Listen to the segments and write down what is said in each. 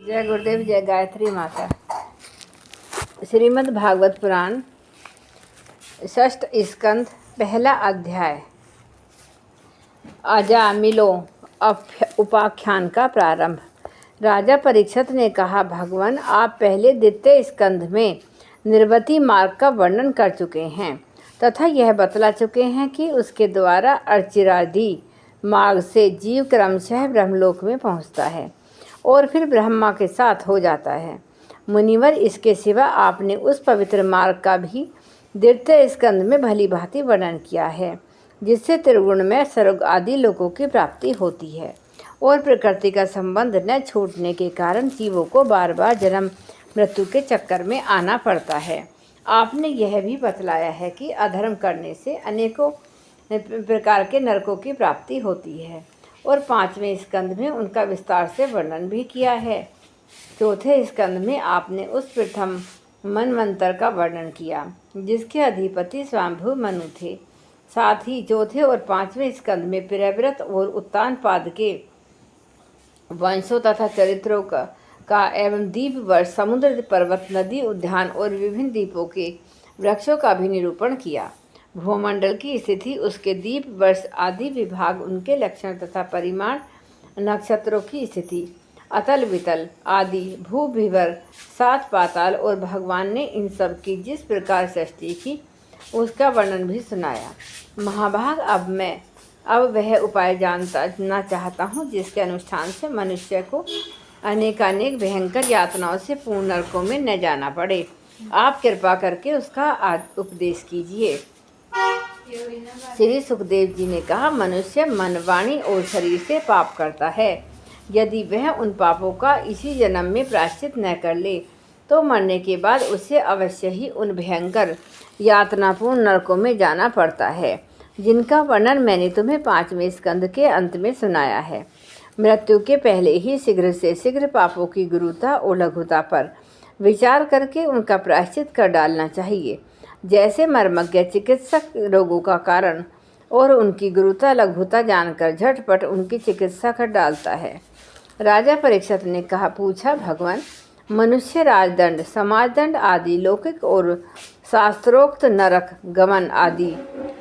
जय गुरुदेव, जय गायत्री माता। श्रीमद् भागवत पुराण षष्ठ स्कंध पहला अध्याय अजामिलो उपाख्यान का प्रारंभ। राजा परीक्षित ने कहा, भगवान आप पहले द्वितीय स्कंध में निर्वती मार्ग का वर्णन कर चुके हैं तथा यह बतला चुके हैं कि उसके द्वारा अर्चिरादि मार्ग से जीव क्रमशः ब्रह्मलोक में पहुंचता है और फिर ब्रह्मा के साथ हो जाता है। मुनिवर, इसके सिवा आपने उस पवित्र मार्ग का भी द्वितीय स्कंध में भली भांति वर्णन किया है, जिससे त्रिगुण में स्वर्ग आदि लोकों की प्राप्ति होती है और प्रकृति का संबंध न छूटने के कारण जीवों को बार बार जन्म मृत्यु के चक्कर में आना पड़ता है। आपने यह भी बतलाया है कि अधर्म करने से अनेकों प्रकार के नरकों की प्राप्ति होती है और पांचवें स्कंध में उनका विस्तार से वर्णन भी किया है। चौथे स्कंध में आपने उस प्रथम मनवंतर का वर्णन किया जिसके अधिपति स्वयंभू मनु थे। साथ ही चौथे और पांचवें स्कंध में प्रियव्रत और उत्तानपाद के वंशों तथा चरित्रों का एवं द्वीप वर्ष, समुद्र, पर्वत, नदी, उद्यान और विभिन्न द्वीपों के वृक्षों का भी निरूपण किया। भूमंडल की स्थिति, उसके द्वीप वर्ष आदि विभाग, उनके लक्षण तथा परिमाण, नक्षत्रों की स्थिति, अतल वितल आदि भूभिवर, सात पाताल और भगवान ने इन सब की जिस प्रकार सृष्टि की उसका वर्णन भी सुनाया। महाभाग, अब वह उपाय जानना चाहता हूँ जिसके अनुष्ठान से मनुष्य को अनेकानेक भयंकर यातनाओं से पूर्ण नरकों में न जाना पड़े। आप कृपा करके उसका उपदेश कीजिए। श्री सुखदेव जी ने कहा, मनुष्य मन, वाणी और शरीर से पाप करता है। यदि वह उन पापों का इसी जन्म में प्रायश्चित न कर ले तो मरने के बाद उसे अवश्य ही उन भयंकर यातनापूर्ण नरकों में जाना पड़ता है, जिनका वर्णन मैंने तुम्हें पांचवें स्कंद के अंत में सुनाया है। मृत्यु के पहले ही शीघ्र से शीघ्र पापों की गुरुता और लघुता पर विचार करके उनका प्रायश्चित कर डालना चाहिए। जैसे मर्मज्ञ चिकित्सक रोगों का कारण और उनकी गुरुता लघुता जानकर झटपट उनकी चिकित्सा कर डालता है। राजा परीक्षित ने पूछा, भगवान, मनुष्य राजदंड, समाजदंड आदि लौकिक और शास्त्रोक्त नरक गमन आदि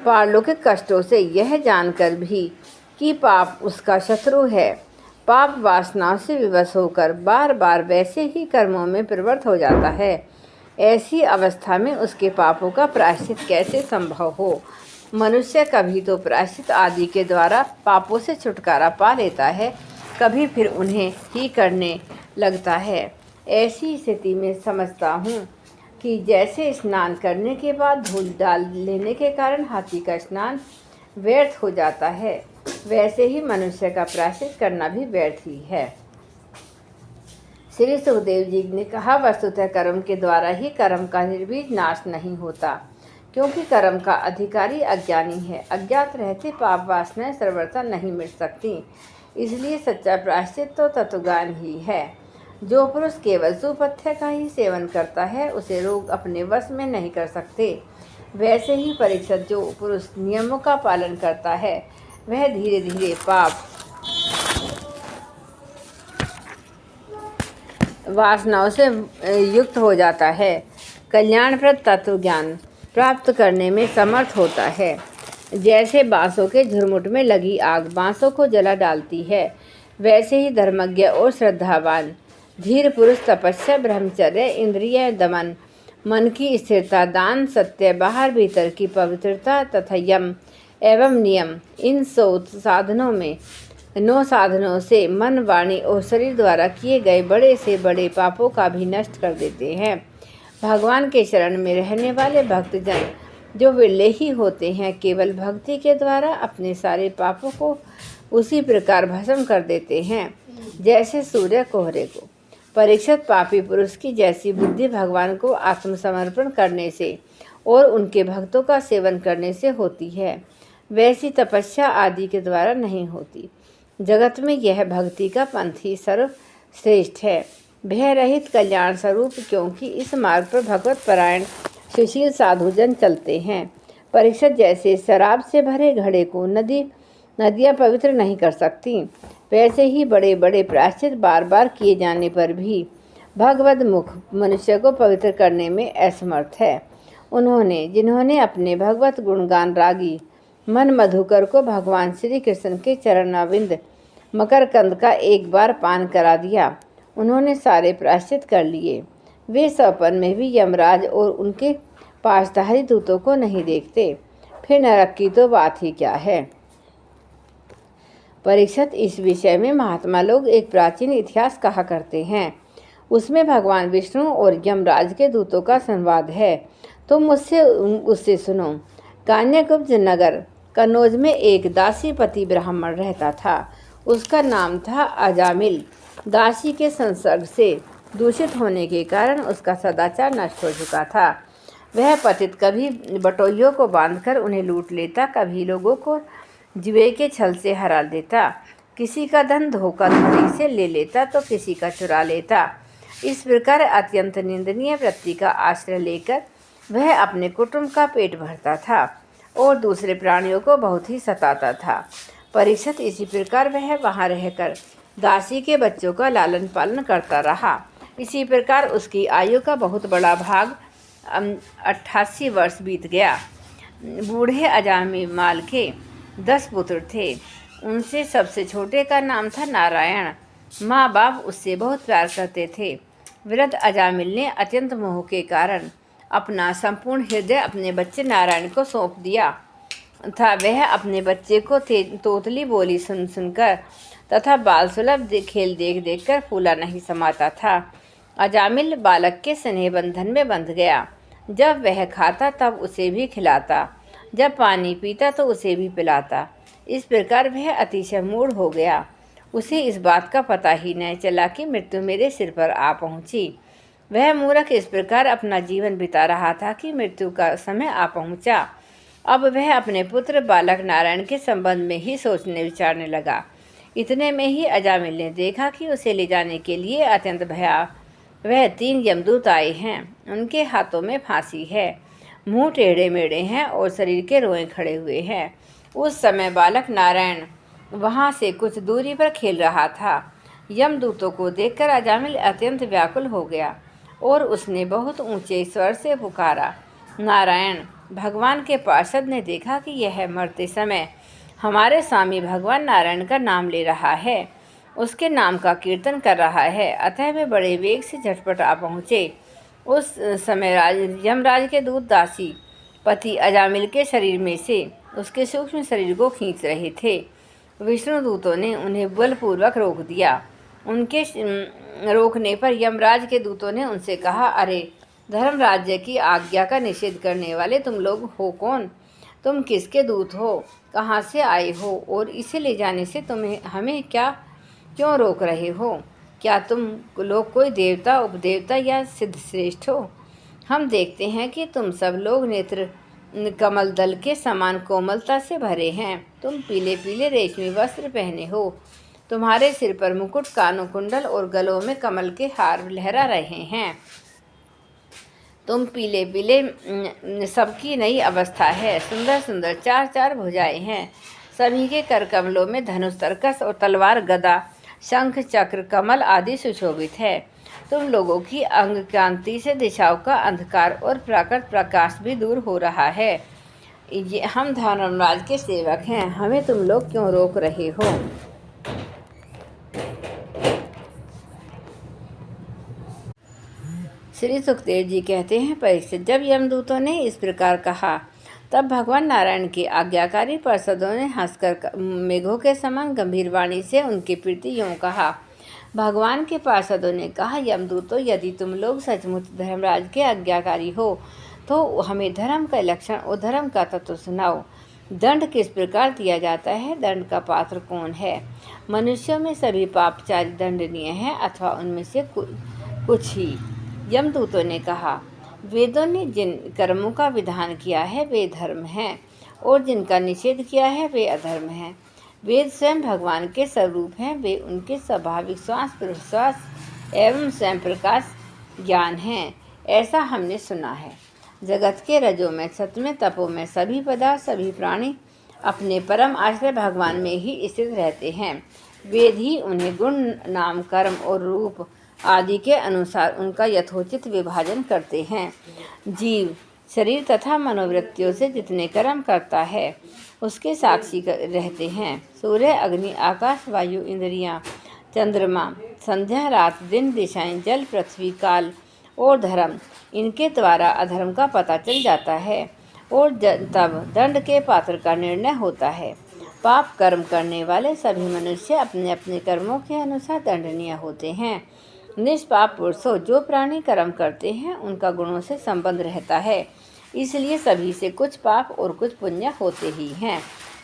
पारलौकिक कष्टों से यह जानकर भी कि पाप उसका शत्रु है, पाप वासनाओं से विवश होकर बार बार वैसे ही कर्मों में प्रवृत्त हो जाता है। ऐसी अवस्था में उसके पापों का प्रायश्चित कैसे संभव हो? मनुष्य कभी तो प्रायश्चित आदि के द्वारा पापों से छुटकारा पा लेता है, कभी फिर उन्हें ही करने लगता है। ऐसी स्थिति में समझता हूँ कि जैसे स्नान करने के बाद धूल डाल लेने के कारण हाथी का स्नान व्यर्थ हो जाता है, वैसे ही मनुष्य का प्रायश्चित करना भी व्यर्थ ही है। श्री सुखदेव जी ने कहा, वस्तुतः कर्म के द्वारा ही कर्म का निर्बीज नाश नहीं होता, क्योंकि कर्म का अधिकारी अज्ञानी है। अज्ञात रहते पाप वासनाएं सर्वथा नहीं मिट सकती। इसलिए सच्चा प्रायश्चित तो तत्वज्ञान ही है। जो पुरुष केवल सुपथ्य का ही सेवन करता है उसे रोग अपने वश में नहीं कर सकते। वैसे ही परीक्षित, जो पुरुष नियमों का पालन करता है वह धीरे धीरे पाप वासनाओं से युक्त हो जाता है, कल्याणप्रद तत्व ज्ञान प्राप्त करने में समर्थ होता है। जैसे बांसों के झुरमुट में लगी आग बांसों को जला डालती है, वैसे ही धर्मज्ञ और श्रद्धावान धीर पुरुष तपस्या, ब्रह्मचर्य, इंद्रिय दमन, मन की स्थिरता, दान, सत्य, बाहर भीतर की पवित्रता तथा यम एवं नियम, इन 9 साधनों से मन, वाणी और शरीर द्वारा किए गए बड़े से बड़े पापों का भी नष्ट कर देते हैं। भगवान के शरण में रहने वाले भक्तजन जो विरले ही होते हैं, केवल भक्ति के द्वारा अपने सारे पापों को उसी प्रकार भस्म कर देते हैं जैसे सूर्य कोहरे को। परीक्षित, पापी पुरुष की जैसी बुद्धि भगवान को आत्मसमर्पण करने से और उनके भक्तों का सेवन करने से होती है, वैसी तपस्या आदि के द्वारा नहीं होती। जगत में यह भक्ति का पंथ ही सर्वश्रेष्ठ है, भय रहित कल्याण स्वरूप, क्योंकि इस मार्ग पर भगवत परायण सुशील साधुजन चलते हैं। परीक्षित, जैसे शराब से भरे घड़े को नदी नदियाँ पवित्र नहीं कर सकती। वैसे ही बड़े बड़े प्रायश्चित बार बार किए जाने पर भी भगवद मुख मनुष्य को पवित्र करने में असमर्थ है। जिन्होंने अपने भगवत गुणगान रागी मन मधुकर को भगवान श्री कृष्ण के चरणाविंद मकरकंद का एक बार पान करा दिया, उन्होंने सारे प्रायश्चित कर लिए। वे सपन में भी यमराज और उनके पासधारी दूतों को नहीं देखते, फिर नरक की तो बात ही क्या है। परीक्षित, इस विषय में महात्मा लोग एक प्राचीन इतिहास कहा करते हैं। उसमें भगवान विष्णु और यमराज के दूतों का संवाद है। तुम उससे सुनो। कान्यकुब्ज नगर कन्नौज में एक दासीपति ब्राह्मण रहता था। उसका नाम था अजामिल। दासी के संसर्ग से दूषित होने के कारण उसका सदाचार नष्ट हो चुका था। वह पतित कभी बटोइयों को बांधकर उन्हें लूट लेता, कभी लोगों को जुए के छल से हरा देता, किसी का धन धोखाधड़ी से ले लेता तो किसी का चुरा लेता। इस प्रकार अत्यंत निंदनीय वृत्ति का आश्रय लेकर वह अपने कुटुंब का पेट भरता था और दूसरे प्राणियों को बहुत ही सताता था। परीक्षित, इसी प्रकार वह वहाँ रहकर दासी के बच्चों का लालन पालन करता रहा। इसी प्रकार उसकी आयु का बहुत बड़ा भाग 88 वर्ष बीत गया। बूढ़े अजामिल के 10 पुत्र थे। उनसे सबसे छोटे का नाम था नारायण। माँ बाप उससे बहुत प्यार करते थे। वृद्ध अजामिल ने अत्यंत मोह के कारण अपना संपूर्ण हृदय अपने बच्चे नारायण को सौंप दिया था। वह अपने बच्चे को तोतली बोली सुन सुनकर तथा बाल सुलभ खेल देख देख कर फूला नहीं समाता था। अजामिल बालक के स्नेह बंधन में बंध गया। जब वह खाता तब उसे भी खिलाता, जब पानी पीता तो उसे भी पिलाता। इस प्रकार वह अतिशय मूढ़ हो गया। उसे इस बात का पता ही नहीं चला कि मृत्यु मेरे सिर पर आ पहुंची। वह मूर्ख इस प्रकार अपना जीवन बिता रहा था कि मृत्यु का समय आ पहुंचा। अब वह अपने पुत्र बालक नारायण के संबंध में ही सोचने विचारने लगा। इतने में ही अजामिल ने देखा कि उसे ले जाने के लिए अत्यंत वह 3 यमदूत आए हैं। उनके हाथों में फांसी है, मुंह टेढ़े मेढ़े हैं और शरीर के रोए खड़े हुए हैं। उस समय बालक नारायण वहाँ से कुछ दूरी पर खेल रहा था। यमदूतों को देखकर अजामिल अत्यंत व्याकुल हो गया और उसने बहुत ऊंचे स्वर से पुकारा, नारायण। भगवान के पार्षद ने देखा कि यह मरते समय हमारे स्वामी भगवान नारायण का नाम ले रहा है, उसके नाम का कीर्तन कर रहा है, अतः वे बड़े वेग से झटपट आ पहुँचे। उस समय यमराज के दूत दासी पति अजामिल के शरीर में से उसके सूक्ष्म शरीर को खींच रहे थे। विष्णु दूतों ने उन्हें बलपूर्वक रोक दिया। उनके रोकने पर यमराज के दूतों ने उनसे कहा, अरे धर्म राज्य की आज्ञा का निषेध करने वाले तुम लोग हो कौन? तुम किसके दूत हो? कहाँ से आए हो? और इसे ले जाने से हमें क्यों रोक रहे हो? क्या तुम लोग कोई देवता, उपदेवता या सिद्ध श्रेष्ठ हो? हम देखते हैं कि तुम सब लोग नेत्र कमल दल के समान कोमलता से भरे हैं। तुम पीले पीले रेशमी वस्त्र पहने हो, तुम्हारे सिर पर मुकुट, कानों कुंडल और गलों में कमल के हार लहरा रहे हैं। तुम पीले पीले सबकी नई अवस्था है। सुंदर सुंदर 4 भुजाएं हैं। सभी के कर कमलों में धनुष, तरकस और तलवार, गदा, शंख, चक्र, कमल आदि सुशोभित है। तुम लोगों की अंग कांति से दिशाओं का अंधकार और प्राकृत प्रकाश भी दूर हो रहा है। हम धर्मराज के सेवक हैं, हमें तुम लोग क्यों रोक रहे हो? श्री सुखदेव जी कहते हैं, परीक्षित, जब यमदूतों ने इस प्रकार कहा तब भगवान नारायण के आज्ञाकारी पार्षदों ने हंसकर मेघों के समान गंभीर वाणी से उनके प्रति यूँ कहा। भगवान के पार्षदों ने कहा, यमदूतों, यदि तुम लोग सचमुच धर्मराज के आज्ञाकारी हो तो हमें धर्म का लक्षण और धर्म का तत्व सुनाओ। दंड किस प्रकार दिया जाता है? दंड का पात्र कौन है? मनुष्यों में सभी पापचारी दंडनीय हैं अथवा उनमें से कुछ ही? यमदूतों ने कहा, वेदों ने जिन कर्मों का विधान किया है वे धर्म हैं और जिनका निषेध किया है वे अधर्म हैं। वेद स्वयं भगवान के स्वरूप हैं, वे उनके स्वाभाविक श्वास प्रश्वास एवं स्वयं प्रकाश ज्ञान हैं, ऐसा हमने सुना है। जगत के रजों में, सत में, तपो में सभी पदार्थ, सभी प्राणी अपने परम आश्रय भगवान में ही स्थित रहते हैं। वेद ही उन्हें गुण, नाम, कर्म और रूप आदि के अनुसार उनका यथोचित विभाजन करते हैं। जीव शरीर तथा मनोवृत्तियों से जितने कर्म करता है उसके साक्षी रहते हैं। सूर्य, अग्नि, आकाश, वायु, इंद्रियां, चंद्रमा, संध्या, रात, दिन, दिशाएं, जल, पृथ्वी, काल और धर्म, इनके द्वारा अधर्म का पता चल जाता है और तब दंड के पात्र का निर्णय होता है। पाप कर्म करने वाले सभी मनुष्य अपने अपने कर्मों के अनुसार दंडनीय होते हैं। निष्पाप पुरुषों, जो प्राणी कर्म करते हैं उनका गुणों से संबंध रहता है, इसलिए सभी से कुछ पाप और कुछ पुण्य होते ही हैं।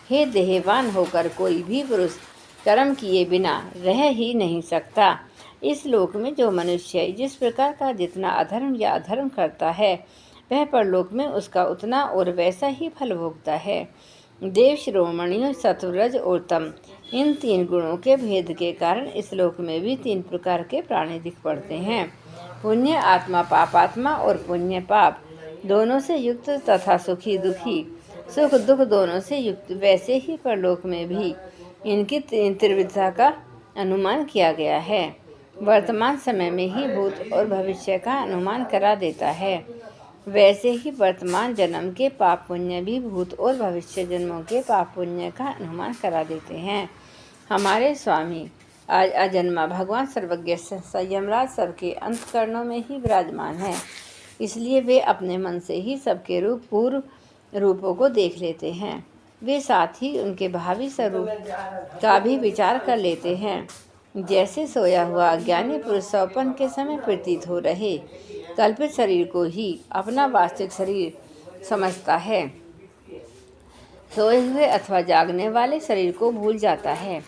हे देहवान होकर कोई भी पुरुष कर्म किए बिना रह ही नहीं सकता। इस लोक में जो मनुष्य जिस प्रकार का जितना अधर्म या अधर्म करता है वह परलोक में उसका उतना और वैसा ही फल भोगता है। देव, शिरोमणियों, सत्वरज और तम, इन 3 गुणों के भेद के कारण इस लोक में भी 3 प्रकार के प्राणी दिख पड़ते हैं। पुण्य आत्मा, पापात्मा और पुण्य पाप दोनों से युक्त तथा सुखी दुखी, सुख दुख दोनों से युक्त, वैसे ही परलोक में भी इनकी त्रिविधता का अनुमान किया गया है। वर्तमान समय में ही भूत और भविष्य का अनुमान करा देता है, वैसे ही वर्तमान जन्म के पाप पुण्य भी भूत और भविष्य जन्मों के पाप पुण्य का अनुमान करा देते हैं। हमारे स्वामी अजन्मा भगवान सर्वज्ञ संयमराज सबके अंतःकरणों में ही विराजमान है, इसलिए वे अपने मन से ही सबके पूर्व रूपों को देख लेते हैं। वे साथ ही उनके भावी स्वरूप का भी विचार कर लेते हैं। जैसे सोया हुआ अज्ञानी पुरुष सौपन के समय प्रतीत हो रहे कल्पित शरीर को ही अपना वास्तविक शरीर समझता है, सोए हुए अथवा जागने वाले शरीर को भूल जाता है,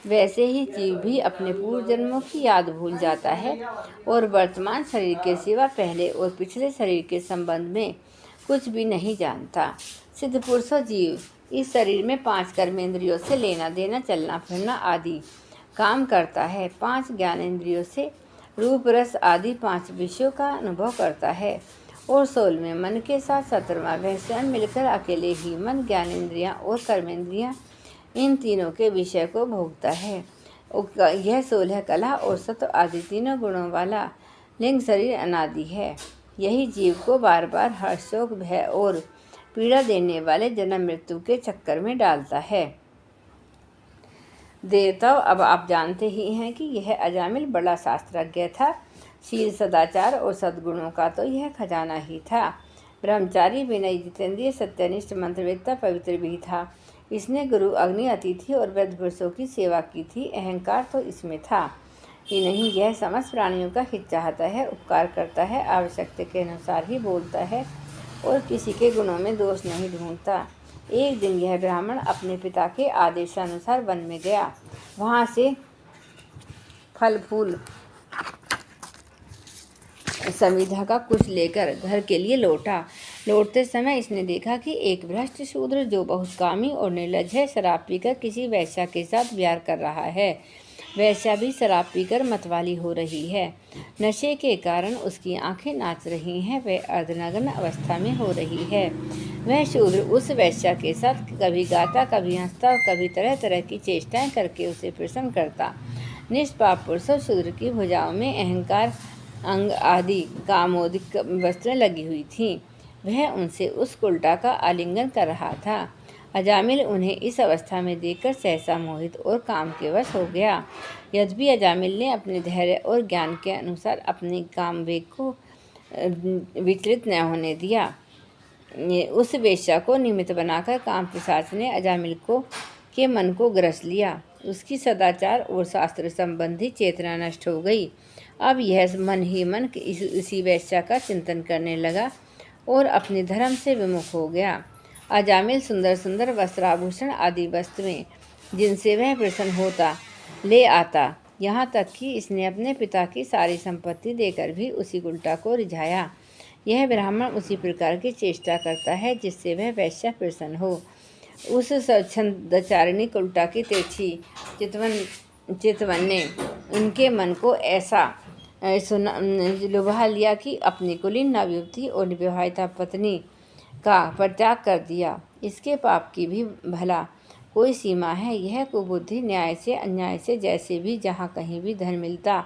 वैसे ही जीव भी अपने पूर्व जन्मों की याद भूल जाता है और वर्तमान शरीर के सिवा पहले और पिछले शरीर के संबंध में कुछ भी नहीं जानता। सिद्ध पुरुषों, जीव इस शरीर में 5 कर्मेंद्रियों से लेना देना, चलना फिरना आदि काम करता है। 5 ज्ञानेंद्रियों से रूप, रस आदि 5 विषयों का अनुभव करता है और 16वें मन के साथ 17वां वह स्वयं मिलकर अकेले ही मन, ज्ञानेंद्रियां और कर्मेंद्रियां, इन तीनों के विषय को भोगता है। यह 16 कला और सत्व आदि तीनों गुणों वाला लिंग शरीर अनादि है। यही जीव को बार बार हर्ष, शोक, भय और पीड़ा देने वाले जन्म मृत्यु के चक्कर में डालता है। देवताओं, अब आप जानते ही हैं कि यह अजामिल बड़ा शास्त्रज्ञ था। शील, सदाचार और सद्गुणों का तो यह खजाना ही था। ब्रह्मचारी, विनयी, जितेंद्रिय, सत्यनिष्ठ, मंत्रवेत्ता, पवित्र भी था। इसने गुरु, अग्नि, अतिथि और वृद्ध पुरुषों की सेवा की थी। अहंकार तो इसमें था ही नहीं, यह समस्त प्राणियों का हित चाहता है, उपकार करता है, आवश्यकता के अनुसार ही बोलता है और किसी के गुणों में दोष नहीं ढूंढता। एक दिन यह ब्राह्मण अपने पिता के आदेशानुसार वन में गया। वहाँ से फल फूल समिधा का कुछ लेकर घर के लिए लौटा। लौटते समय इसने देखा कि एक भ्रष्ट शूद्र, जो बहुत कामी और निर्लज्ज है, शराब पीकर किसी वैश्या के साथ प्यार कर रहा है। वैश्या भी शराब पीकर मतवाली हो रही है। नशे के कारण उसकी आंखें नाच रही हैं, वह अर्धनग्न अवस्था में हो रही है। वह शूद्र उस वैश्या के साथ कभी गाता, कभी हंसता और कभी तरह तरह की चेष्टाएं करके उसे प्रसन्न करता। निष्पाप पुरुषों, शूद्र की भुजाओं में अहंकार, अंग आदि कामोदिक वस्त्रें लगी हुई थीं। वह उनसे उस उल्टा का आलिंगन कर रहा था। अजामिल उन्हें इस अवस्था में देखकर सहसा मोहित और काम के वश हो गया। यद्यपि अजामिल ने अपने धैर्य और ज्ञान के अनुसार अपनी कामवेग को विचलित न होने दिया। उस वेश्या को निमित्त बनाकर काम पिशाच ने अजामिल के मन को ग्रस लिया। उसकी सदाचार और शास्त्र संबंधी चेतना नष्ट हो गई। अब यह मन ही मन इसी वेश्या का चिंतन करने लगा और अपने धर्म से विमुख हो गया। अजामिल सुंदर सुंदर वस्त्राभूषण आदि वस्तुएं जिनसे वह प्रसन्न होता ले आता, यहाँ तक कि इसने अपने पिता की सारी संपत्ति देकर भी उसी उल्टा को रिझाया। यह ब्राह्मण उसी प्रकार की चेष्टा करता है जिससे वह वैश्या प्रसन्न हो। उस छंदचारिणी उल्टा की तिरछी चितवन ने उनके मन को ऐसा लुभा लिया कि अपनी कुलीन नवयुवती और विवाहिता पत्नी का परित्याग कर दिया। इसके पाप की भी भला कोई सीमा है। यह कुबुद्धि न्याय से अन्याय से जैसे भी जहाँ कहीं भी धन मिलता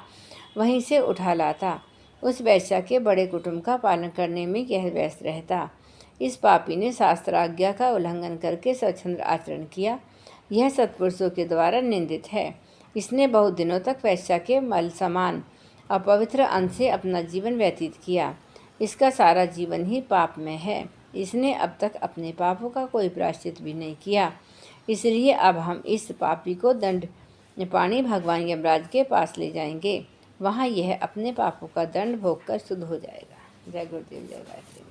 वहीं से उठा लाता। उस वैश्या के बड़े कुटुंब का पालन करने में यह व्यस्त रहता। इस पापी ने शास्त्राज्ञा का उल्लंघन करके स्वच्छंद आचरण किया। यह सत्पुरुषों के द्वारा निंदित है। इसने बहुत दिनों तक वैश्या के मल समान अपवित्र अन्न से अपना जीवन व्यतीत किया। इसका सारा जीवन ही पाप में है। इसने अब तक अपने पापों का कोई प्रायश्चित भी नहीं किया। इसलिए अब हम इस पापी को दंड पानी भगवान यमराज के पास ले जाएंगे। वहाँ यह अपने पापों का दंड भोग कर शुद्ध हो जाएगा। जय गुरुदेव, जय गायत्री।